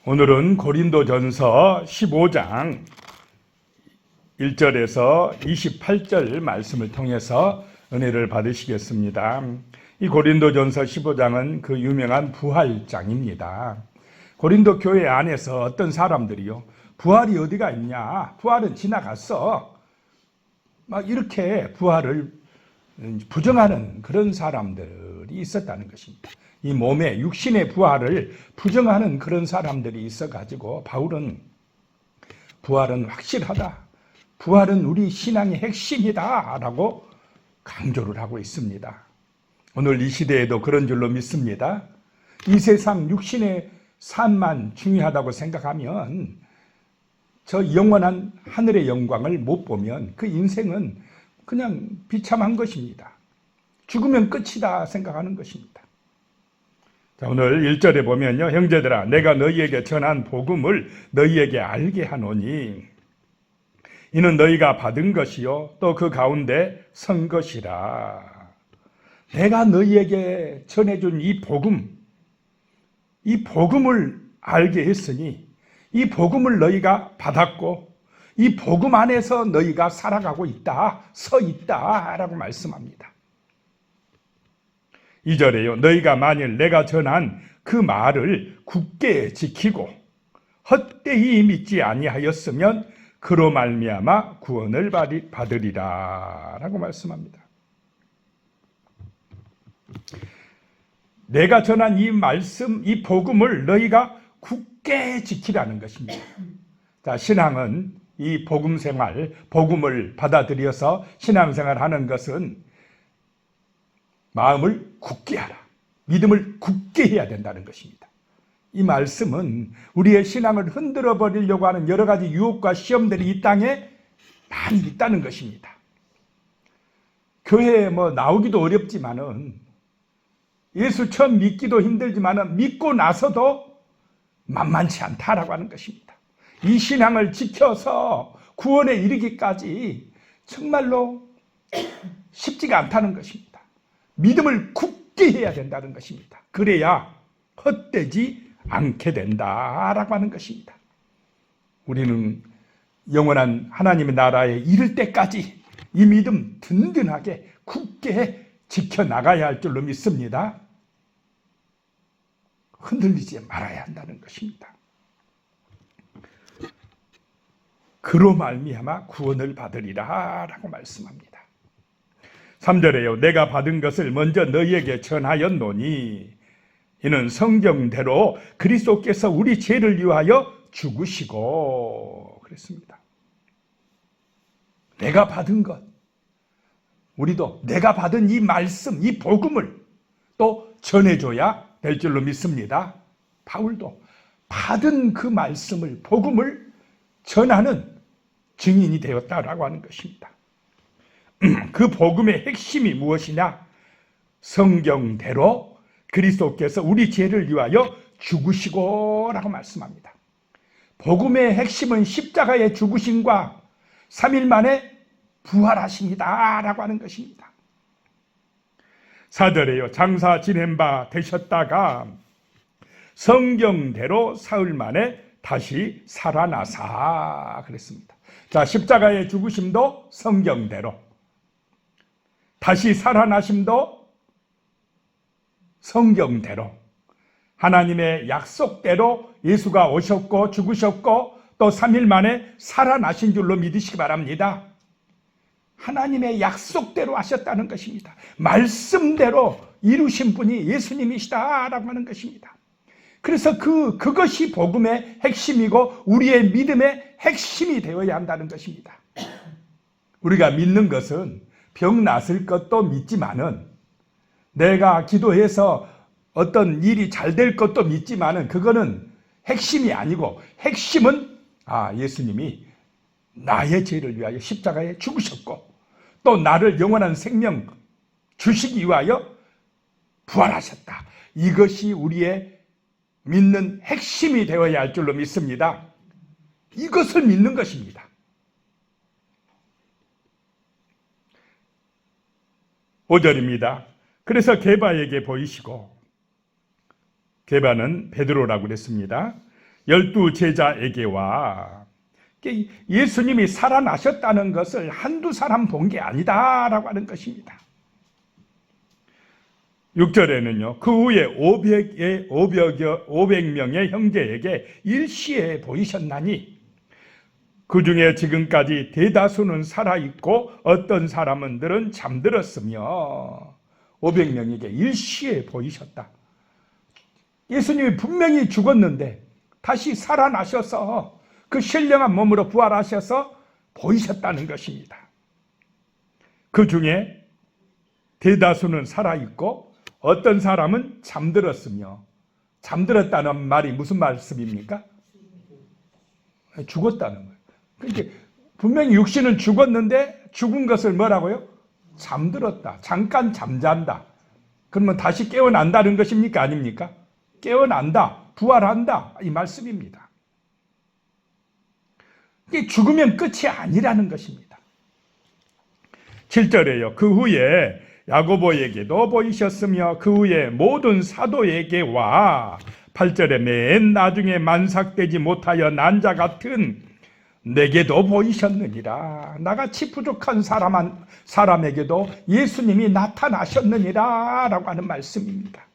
오늘은 고린도전서 15장 1절에서 28절 말씀을 통해서 은혜를 받으시겠습니다. 이 고린도전서 15장은 그 유명한 부활장입니다. 고린도 교회 안에서 어떤 사람들이요, 부활이 어디가 있냐, 부활은 지나갔어, 막 이렇게 부활을 부정하는 그런 사람들이 있었다는 것입니다. 이 몸의 육신의 부활을 부정하는 그런 사람들이 있어가지고 바울은 부활은 확실하다, 부활은 우리 신앙의 핵심이다 라고 강조를 하고 있습니다. 오늘 이 시대에도 그런 줄로 믿습니다. 이 세상 육신의 삶만 중요하다고 생각하면 저 영원한 하늘의 영광을 못 보면 그 인생은 그냥 비참한 것입니다. 죽으면 끝이다 생각하는 것입니다. 자, 오늘 1절에 보면요, 형제들아 내가 너희에게 전한 복음을 너희에게 알게 하노니 이는 너희가 받은 것이요 또 그 가운데 선 것이라. 내가 너희에게 전해준 이 복음을 알게 했으니 이 복음을 너희가 받았고 이 복음 안에서 너희가 살아가고 있다, 서 있다 라고 말씀합니다. 2절에요, 너희가 만일 내가 전한 그 말을 굳게 지키고 헛되이 믿지 아니하였으면 그로 말미암아 구원을 받으리라 라고 말씀합니다. 내가 전한 이 말씀, 이 복음을 너희가 굳게 지키라는 것입니다. 자, 신앙은 이 복음 생활, 복음을 받아들여서 신앙생활 하는 것은 마음을 굳게 하라, 믿음을 굳게 해야 된다는 것입니다. 이 말씀은 우리의 신앙을 흔들어 버리려고 하는 여러 가지 유혹과 시험들이 이 땅에 많이 있다는 것입니다. 교회에 나오기도 어렵지만은, 예수 처음 믿기도 힘들지만은 믿고 나서도 만만치 않다라고 하는 것입니다. 이 신앙을 지켜서 구원에 이르기까지 정말로 쉽지가 않다는 것입니다. 믿음을 굳게 해야 된다는 것입니다. 그래야 헛되지 않게 된다라고 하는 것입니다. 우리는 영원한 하나님의 나라에 이를 때까지 이 믿음 든든하게 굳게 지켜나가야 할 줄로 믿습니다. 흔들리지 말아야 한다는 것입니다. 그로 말미암아 구원을 받으리라 라고 말씀합니다. 3절에요, 내가 받은 것을 먼저 너희에게 전하였노니 이는 성경대로 그리스도께서 우리 죄를 위하여 죽으시고 그랬습니다. 내가 받은 것, 우리도 내가 받은 이 말씀, 이 복음을 또 전해줘야 될 줄로 믿습니다. 바울도 받은 그 말씀을, 복음을 전하는 증인이 되었다라고 하는 것입니다. 그 복음의 핵심이 무엇이냐? 성경대로 그리스도께서 우리 죄를 위하여 죽으시고 라고 말씀합니다. 복음의 핵심은 십자가의 죽으심과 3일 만에 부활하십니다 라고 하는 것입니다. 4절에요, 장사 지낸 바 되셨다가 성경대로 사흘 만에 다시 살아나사 그랬습니다. 자, 십자가의 죽으심도 성경대로, 다시 살아나심도 성경대로, 하나님의 약속대로 예수가 오셨고 죽으셨고 또 3일 만에 살아나신 줄로 믿으시기 바랍니다. 하나님의 약속대로 하셨다는 것입니다. 말씀대로 이루신 분이 예수님이시다라고 하는 것입니다. 그래서 그것이 복음의 핵심이고 우리의 믿음의 핵심이 되어야 한다는 것입니다. 우리가 믿는 것은 병 낫을 것도 믿지만은, 내가 기도해서 어떤 일이 잘 될 것도 믿지만은 그거는 핵심이 아니고, 핵심은 예수님이 나의 죄를 위하여 십자가에 죽으셨고 또 나를 영원한 생명 주시기 위하여 부활하셨다. 이것이 우리의 믿는 핵심이 되어야 할 줄로 믿습니다. 이것을 믿는 것입니다. 5절입니다. 그래서 게바에게 보이시고, 게바는 베드로라고 그랬습니다. 12 제자에게와 예수님이 살아나셨다는 것을 한두 사람 본 게 아니다라고 하는 것입니다. 6절에는요. 그 후에 500명의 형제에게 일시에 보이셨나니 그 중에 지금까지 대다수는 살아있고 어떤 사람들은 잠들었으며 500명에게 일시에 보이셨다. 예수님이 분명히 죽었는데 다시 살아나셔서 그 신령한 몸으로 부활하셔서 보이셨다는 것입니다. 그 중에 대다수는 살아있고 어떤 사람은 잠들었으며, 잠들었다는 말이 무슨 말씀입니까? 죽었다는 거예요. 그러니까 분명히 육신은 죽었는데 죽은 것을 뭐라고요? 잠들었다. 잠깐 잠잔다. 그러면 다시 깨어난다는 것입니까? 아닙니까? 깨어난다. 부활한다. 이 말씀입니다. 이게 죽으면 끝이 아니라는 것입니다. 7절에요. 그 후에 야고보에게도 보이셨으며 그 후에 모든 사도에게와 8절에 맨 나중에 만삭되지 못하여 난 자 같은 내게도 보이셨느니라. 나같이 부족한 사람에게도 예수님이 나타나셨느니라 라고 하는 말씀입니다.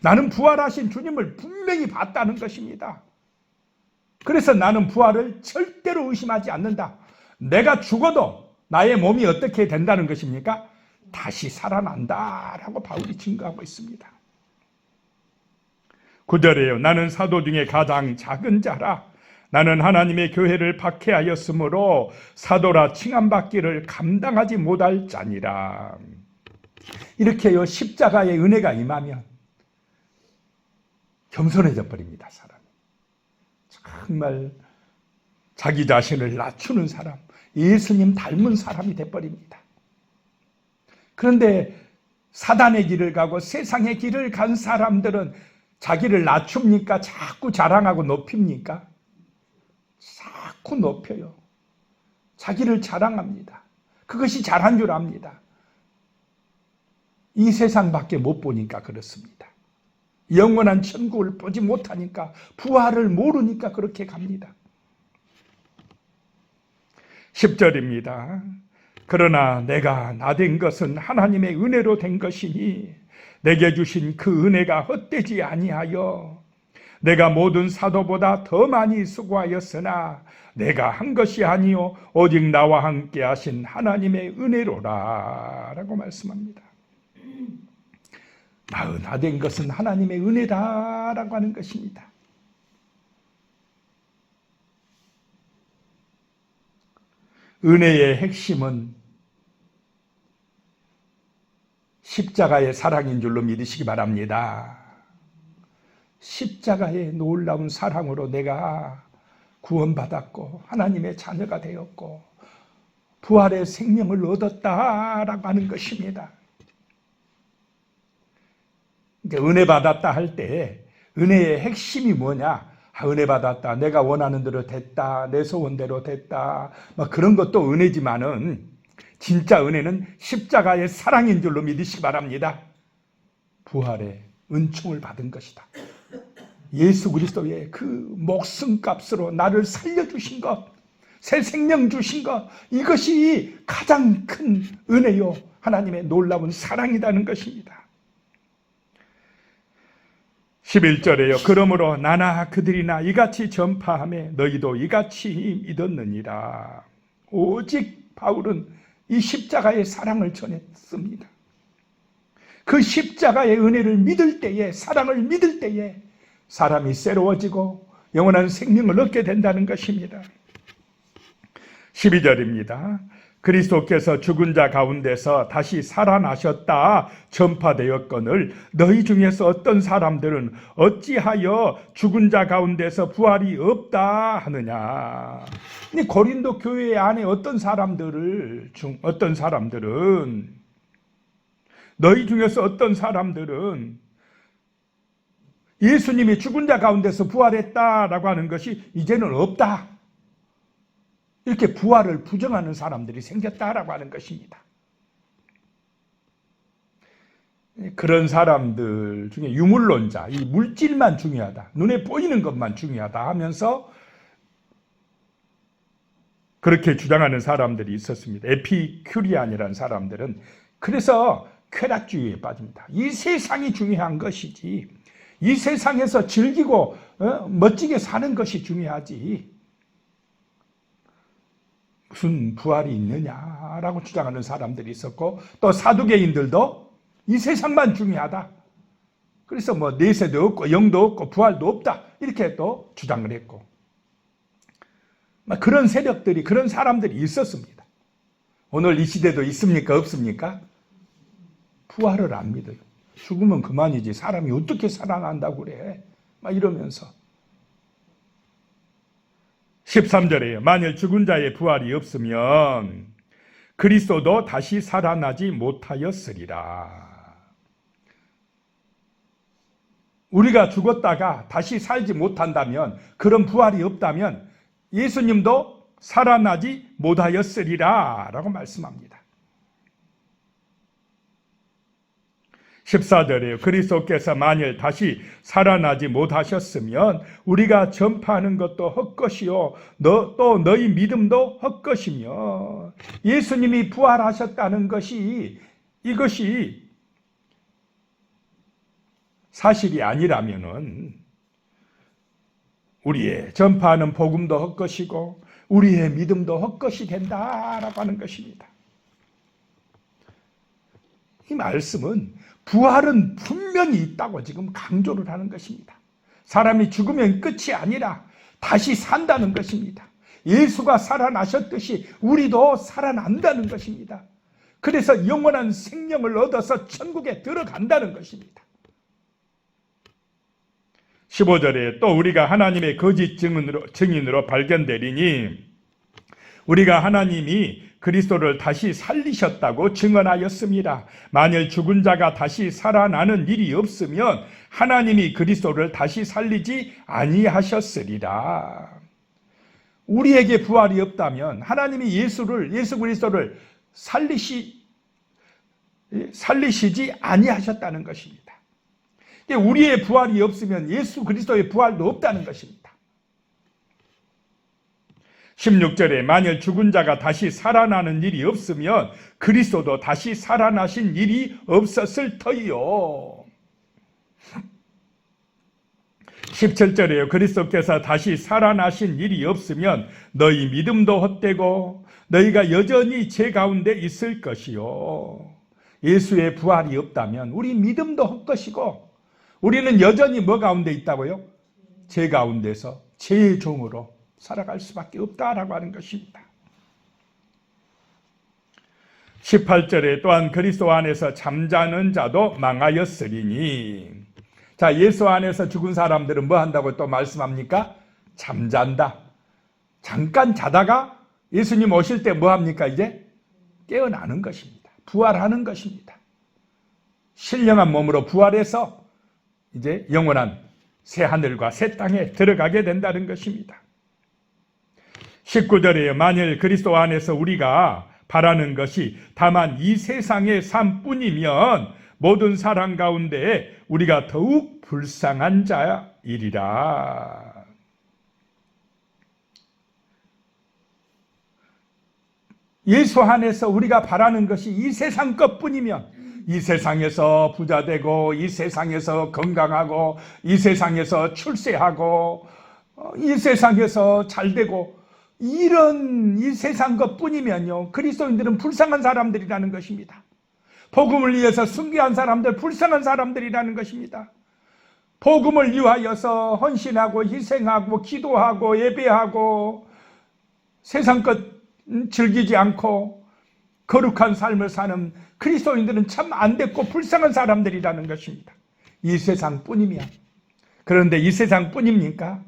나는 부활하신 주님을 분명히 봤다는 것입니다. 그래서 나는 부활을 절대로 의심하지 않는다. 내가 죽어도 나의 몸이 어떻게 된다는 것입니까? 다시 살아난다라고 바울이 증거하고 있습니다. 9절에요. 나는 사도 중에 가장 작은 자라. 나는 하나님의 교회를 박해하였으므로 사도라 칭함받기를 감당하지 못할 자니라. 이렇게요, 십자가의 은혜가 임하면 겸손해져 버립니다. 사람이 정말 자기 자신을 낮추는 사람, 예수님 닮은 사람이 돼버립니다. 그런데 사단의 길을 가고 세상의 길을 간 사람들은 자기를 낮춥니까? 자꾸 자랑하고 높입니까? 자꾸 높여요. 자기를 자랑합니다. 그것이 잘한 줄 압니다. 이 세상밖에 못 보니까 그렇습니다. 영원한 천국을 보지 못하니까, 부활을 모르니까 그렇게 갑니다. 10절입니다. 그러나 내가 나된 것은 하나님의 은혜로 된 것이니 내게 주신 그 은혜가 헛되지 아니하여 내가 모든 사도보다 더 많이 수고하였으나 내가 한 것이 아니요 오직 나와 함께 하신 하나님의 은혜로라 라고 말씀합니다. 나된 것은 하나님의 은혜다 라고 하는 것입니다. 은혜의 핵심은 십자가의 사랑인 줄로 믿으시기 바랍니다. 십자가의 놀라운 사랑으로 내가 구원받았고 하나님의 자녀가 되었고 부활의 생명을 얻었다라고 하는 것입니다. 은혜 받았다 할 때 은혜의 핵심이 뭐냐? 은혜 받았다. 내가 원하는 대로 됐다. 내 소원대로 됐다. 그런 것도 은혜지만은 진짜 은혜는 십자가의 사랑인 줄로 믿으시기 바랍니다. 부활의 은총을 받은 것이다. 예수 그리스도의 그 목숨값으로 나를 살려주신 것, 새 생명 주신 것, 이것이 가장 큰 은혜요 하나님의 놀라운 사랑이라는 것입니다. 11절에요. 그러므로 나나 그들이나 이같이 전파하며 너희도 이같이 믿었느니라. 오직 바울은 이 십자가의 사랑을 전했습니다. 그 십자가의 은혜를 믿을 때에, 사랑을 믿을 때에 사람이 새로워지고 영원한 생명을 얻게 된다는 것입니다. 12절입니다. 그리스도께서 죽은 자 가운데서 다시 살아나셨다 전파되었거늘 너희 중에서 어떤 사람들은 어찌하여 죽은 자 가운데서 부활이 없다 하느냐. 고린도 교회 안에 어떤 사람들은 너희 중에서 어떤 사람들은 예수님이 죽은 자 가운데서 부활했다라고 하는 것이 이제는 없다. 이렇게 부활을 부정하는 사람들이 생겼다라고 하는 것입니다. 그런 사람들 중에 유물론자, 이 물질만 중요하다, 눈에 보이는 것만 중요하다 하면서 그렇게 주장하는 사람들이 있었습니다. 에피큐리안이라는 사람들은 그래서 쾌락주의에 빠집니다. 이 세상이 중요한 것이지, 이 세상에서 즐기고 멋지게 사는 것이 중요하지 무슨 부활이 있느냐라고 주장하는 사람들이 있었고, 또 사두개인들도 이 세상만 중요하다, 그래서 뭐 내세도 없고 영도 없고 부활도 없다, 이렇게 또 주장을 했고, 그런 세력들이, 그런 사람들이 있었습니다. 오늘 이 시대도 있습니까? 없습니까? 부활을 안 믿어요. 죽으면 그만이지 사람이 어떻게 살아난다고 그래, 막 이러면서. 13절에요. 만일 죽은 자의 부활이 없으면 그리스도도 다시 살아나지 못하였으리라. 우리가 죽었다가 다시 살지 못한다면, 그런 부활이 없다면 예수님도 살아나지 못하였으리라 라고 말씀합니다. 14절에요. 그리스도께서 만일 다시 살아나지 못하셨으면 우리가 전파하는 것도 헛것이요 또 너희 믿음도 헛것이며, 예수님이 부활하셨다는 것이, 이것이 사실이 아니라면은 우리의 전파하는 복음도 헛것이고 우리의 믿음도 헛것이 된다라고 하는 것입니다. 이 말씀은 부활은 분명히 있다고 지금 강조를 하는 것입니다. 사람이 죽으면 끝이 아니라 다시 산다는 것입니다. 예수가 살아나셨듯이 우리도 살아난다는 것입니다. 그래서 영원한 생명을 얻어서 천국에 들어간다는 것입니다. 15절에 또 우리가 하나님의 거짓 증인으로 발견되리니 우리가 하나님이 그리스도를 다시 살리셨다고 증언하였습니다. 만일 죽은 자가 다시 살아나는 일이 없으면 하나님이 그리스도를 다시 살리지 아니하셨으리라. 우리에게 부활이 없다면 하나님이 예수 그리스도를 살리시지 아니하셨다는 것입니다. 우리의 부활이 없으면 예수 그리스도의 부활도 없다는 것입니다. 16절에 만일 죽은 자가 다시 살아나는 일이 없으면 그리스도도 다시 살아나신 일이 없었을 터이요. 17절에요. 그리스도께서 다시 살아나신 일이 없으면 너희 믿음도 헛되고 너희가 여전히 죄 가운데 있을 것이요. 예수의 부활이 없다면 우리 믿음도 헛것이고 우리는 여전히 뭐 가운데 있다고요? 죄 가운데서 죄의 종으로 살아갈 수밖에 없다라고 하는 것입니다. 18절에 또한 그리스도 안에서 잠자는 자도 망하였으리니, 자, 예수 안에서 죽은 사람들은 뭐 한다고 또 말씀합니까? 잠잔다. 잠깐 자다가 예수님 오실 때 뭐 합니까? 이제 깨어나는 것입니다. 부활하는 것입니다. 신령한 몸으로 부활해서 이제 영원한 새 하늘과 새 땅에 들어가게 된다는 것입니다. 19절에요. 만일 그리스도 안에서 우리가 바라는 것이 다만 이 세상의 삶뿐이면 모든 사람 가운데 우리가 더욱 불쌍한 자이리라. 예수 안에서 우리가 바라는 것이 이 세상 것뿐이면, 이 세상에서 부자 되고 이 세상에서 건강하고 이 세상에서 출세하고 이 세상에서 잘 되고 이런 이 세상 것뿐이면요, 그리스도인들은 불쌍한 사람들이라는 것입니다. 복음을 위해서 순교한 사람들, 불쌍한 사람들이라는 것입니다. 복음을 위하여서 헌신하고 희생하고 기도하고 예배하고 세상 것 즐기지 않고 거룩한 삶을 사는 그리스도인들은 참 안됐고 불쌍한 사람들이라는 것입니다. 이 세상뿐이면. 그런데 이 세상뿐입니까?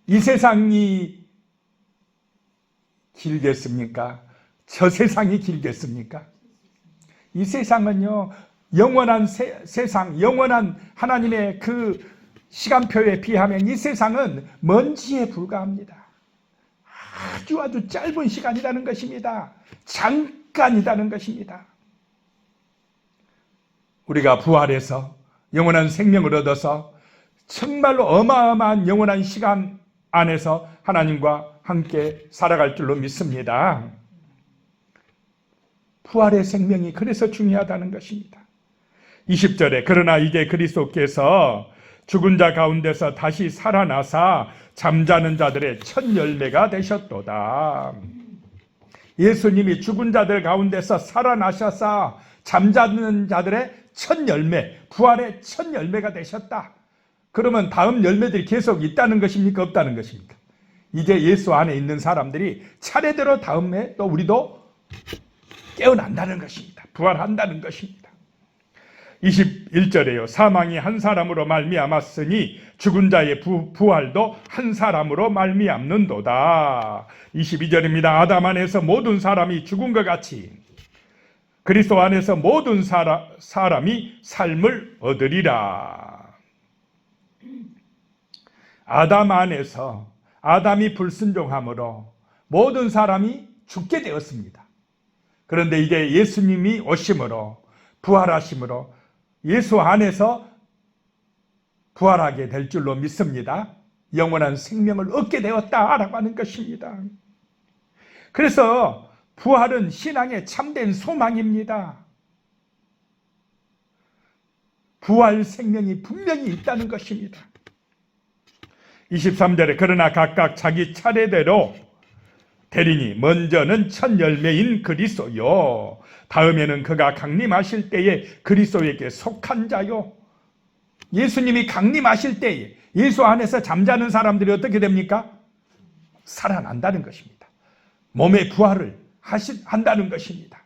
이 세상이 길겠습니까? 저 세상이 길겠습니까? 이 세상은요, 영원한 세상, 영원한 하나님의 그 시간표에 비하면 이 세상은 먼지에 불과합니다. 아주 짧은 시간이라는 것입니다. 잠깐이라는 것입니다. 우리가 부활해서 영원한 생명을 얻어서 정말로 어마어마한 영원한 시간 안에서 하나님과 함께 살아갈 줄로 믿습니다. 부활의 생명이 그래서 중요하다는 것입니다. 20절에 그러나 이제 그리스도께서 죽은 자 가운데서 다시 살아나사 잠자는 자들의 첫 열매가 되셨도다. 예수님이 죽은 자들 가운데서 살아나셔서 잠자는 자들의 첫 열매, 부활의 첫 열매가 되셨다. 그러면 다음 열매들이 계속 있다는 것입니까? 없다는 것입니까? 이제 예수 안에 있는 사람들이 차례대로 다음에 또 우리도 깨어난다는 것입니다. 부활한다는 것입니다. 21절에요. 사망이 한 사람으로 말미암았으니 죽은 자의 부활도 한 사람으로 말미암는도다. 22절입니다. 아담 안에서 모든 사람이 죽은 것 같이 그리스도 안에서 모든 사람이 삶을 얻으리라. 아담 안에서 아담이 불순종함으로 모든 사람이 죽게 되었습니다. 그런데 이제 예수님이 오심으로 부활하심으로 예수 안에서 부활하게 될 줄로 믿습니다. 영원한 생명을 얻게 되었다라고 하는 것입니다. 그래서 부활은 신앙의 참된 소망입니다. 부활 생명이 분명히 있다는 것입니다. 23절에 그러나 각각 자기 차례대로 되리니 먼저는 첫 열매인 그리스도요 다음에는 그가 강림하실 때에 그리스도에게 속한 자요. 예수님이 강림하실 때에 예수 안에서 잠자는 사람들이 어떻게 됩니까? 살아난다는 것입니다. 몸의 부활을 한다는 것입니다.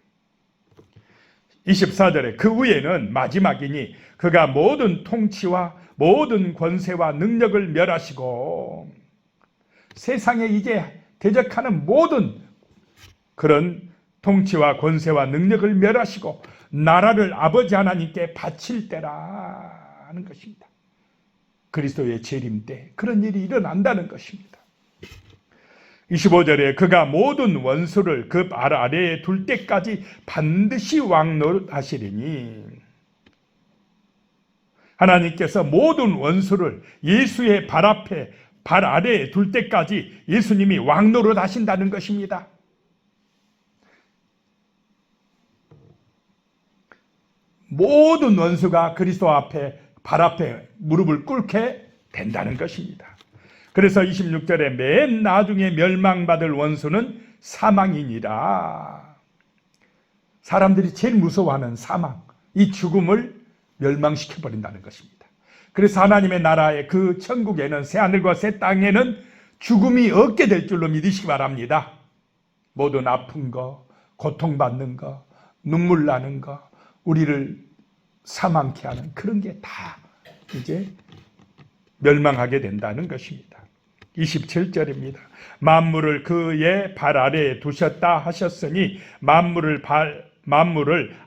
24절에 그 후에는 마지막이니 그가 모든 통치와 모든 권세와 능력을 멸하시고 세상에 이제 대적하는 모든 그런 통치와 권세와 능력을 멸하시고 나라를 아버지 하나님께 바칠 때라는 것입니다. 그리스도의 재림 때 그런 일이 일어난다는 것입니다. 25절에 그가 모든 원수를 그 발 아래에 둘 때까지 반드시 왕노릇하시리니 하나님께서 모든 원수를 예수의 발 앞에 발 아래에 둘 때까지 예수님이 왕노릇 하신다는 것입니다. 모든 원수가 그리스도 앞에 발 앞에 무릎을 꿇게 된다는 것입니다. 그래서 26절에 맨 나중에 멸망받을 원수는 사망이니라. 사람들이 제일 무서워하는 사망, 이 죽음을 멸망시켜버린다는 것입니다. 그래서 하나님의 나라의 그 천국에는 새하늘과 새 땅에는 죽음이 없게 될 줄로 믿으시기 바랍니다. 모든 아픈 거, 고통받는 거, 눈물 나는 거, 우리를 사망케 하는 그런 게 다 이제 멸망하게 된다는 것입니다. 27절입니다. 만물을 그의 발 아래에 두셨다 하셨으니 만물을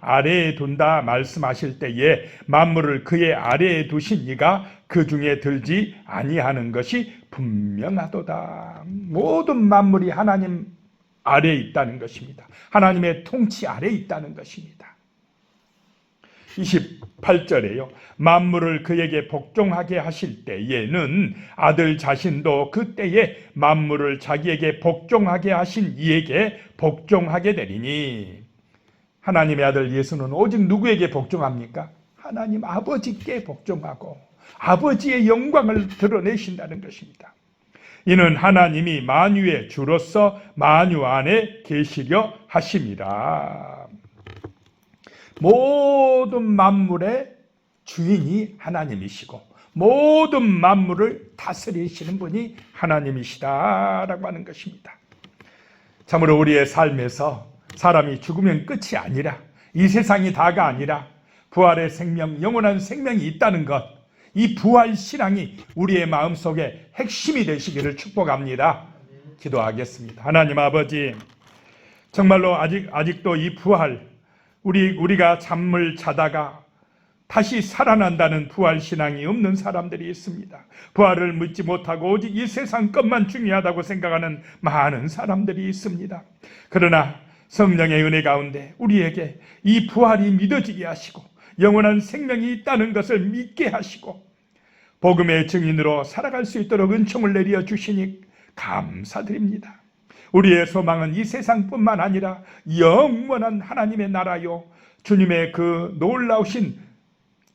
아래에 둔다 말씀하실 때에 만물을 그의 아래에 두신 이가 그 중에 들지 아니하는 것이 분명하도다. 모든 만물이 하나님 아래에 있다는 것입니다. 하나님의 통치 아래에 있다는 것입니다. 28절에요. 만물을 그에게 복종하게 하실 때에는 아들 자신도 그때에 만물을 자기에게 복종하게 하신 이에게 복종하게 되리니 하나님의 아들 예수는 오직 누구에게 복종합니까? 하나님 아버지께 복종하고 아버지의 영광을 드러내신다는 것입니다. 이는 하나님이 만유의 주로서 만유 안에 계시려 하심이라. 모든 만물의 주인이 하나님이시고 모든 만물을 다스리시는 분이 하나님이시다라고 하는 것입니다. 참으로 우리의 삶에서 사람이 죽으면 끝이 아니라 이 세상이 다가 아니라 부활의 생명, 영원한 생명이 있다는 것, 이 부활 신앙이 우리의 마음속에 핵심이 되시기를 축복합니다. 기도하겠습니다. 하나님 아버지, 정말로 아직도 이 부활, 우리가 잠을 자다가 다시 살아난다는 부활 신앙이 없는 사람들이 있습니다. 부활을 믿지 못하고 오직 이 세상 것만 중요하다고 생각하는 많은 사람들이 있습니다. 그러나 성령의 은혜 가운데 우리에게 이 부활이 믿어지게 하시고 영원한 생명이 있다는 것을 믿게 하시고 복음의 증인으로 살아갈 수 있도록 은총을 내려 주시니 감사드립니다. 우리의 소망은 이 세상뿐만 아니라 영원한 하나님의 나라요 주님의 그 놀라우신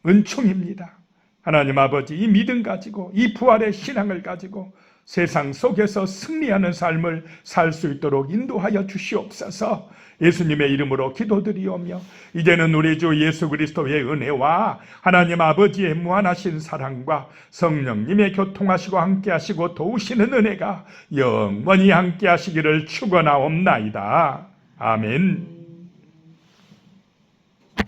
은총입니다. 하나님 아버지, 이 믿음 가지고 이 부활의 신앙을 가지고 세상 속에서 승리하는 삶을 살 수 있도록 인도하여 주시옵소서. 예수님의 이름으로 기도드리오며 이제는 우리 주 예수 그리스도의 은혜와 하나님 아버지의 무한하신 사랑과 성령님의 교통하시고 함께하시고 도우시는 은혜가 영원히 함께하시기를 축원하옵나이다. 아멘.